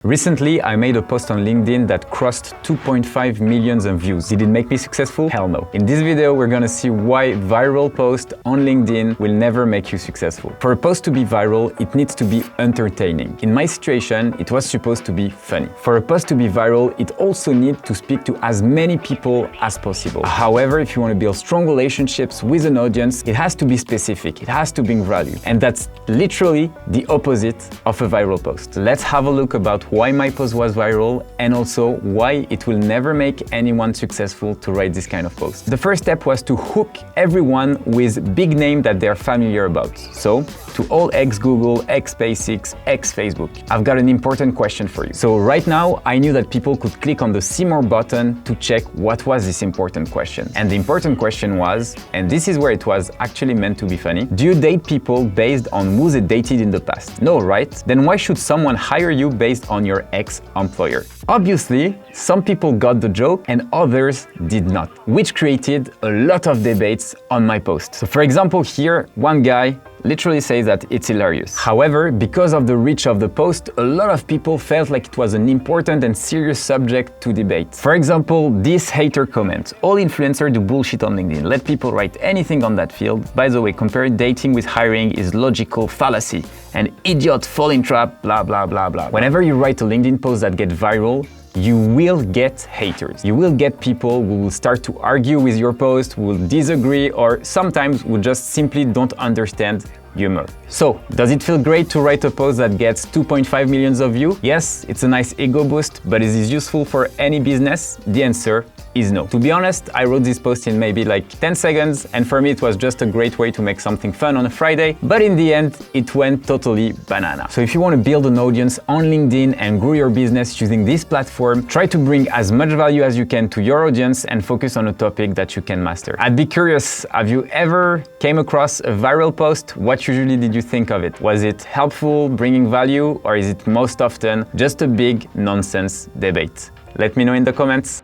Recently, I made a post on LinkedIn that crossed 2.5 million views. Did it make me successful? Hell no. In this video, we're gonna see why viral posts on LinkedIn will never make you successful. For a post to be viral, it needs to be entertaining. In my situation, it was supposed to be funny. For a post to be viral, it also needs to speak to as many people as possible. However, if you want to build strong relationships with an audience, it has to be specific. It has to bring value. And that's literally the opposite of a viral post. Let's have a look about why my post was viral and also why it will never make anyone successful to write this kind of post. The first step was to hook everyone with big name that they're familiar about. So, to all ex-Google, ex-SpaceX, ex-Facebook, I've got an important question for you. So right now, I knew that people could click on the See More button to check what was this important question. And the important question was, and this is where it was actually meant to be funny, do you date people based on who they dated in the past? No, right? Then why should someone hire you based on your ex-employer? Obviously, some people got the joke and others did not, which created a lot of debates on my post. So for example, here, one guy literally says that it's hilarious. However, because of the reach of the post, a lot of people felt like it was an important and serious subject to debate. For example, this hater comment: all influencers do bullshit on LinkedIn. Let people write anything on that field. By the way, comparing dating with hiring is logical fallacy. An idiot fall in trap, blah, blah, blah, blah. Whenever you write a LinkedIn post that gets viral, you will get haters. You will get people who will start to argue with your post, who will disagree, or sometimes who just simply don't understand humor. So, does it feel great to write a post that gets 2.5 million views? Yes, it's a nice ego boost, but is it useful for any business? The answer is no. To be honest, I wrote this post in maybe like 10 seconds, and for me it was just a great way to make something fun on a Friday, but in the end, it went totally banana. So if you want to build an audience on LinkedIn and grow your business using this platform, try to bring as much value as you can to your audience and focus on a topic that you can master. I'd be curious, have you ever came across a viral post? What usually did you think of it? Was it helpful, bringing value, or is it most often just a big nonsense debate? Let me know in the comments.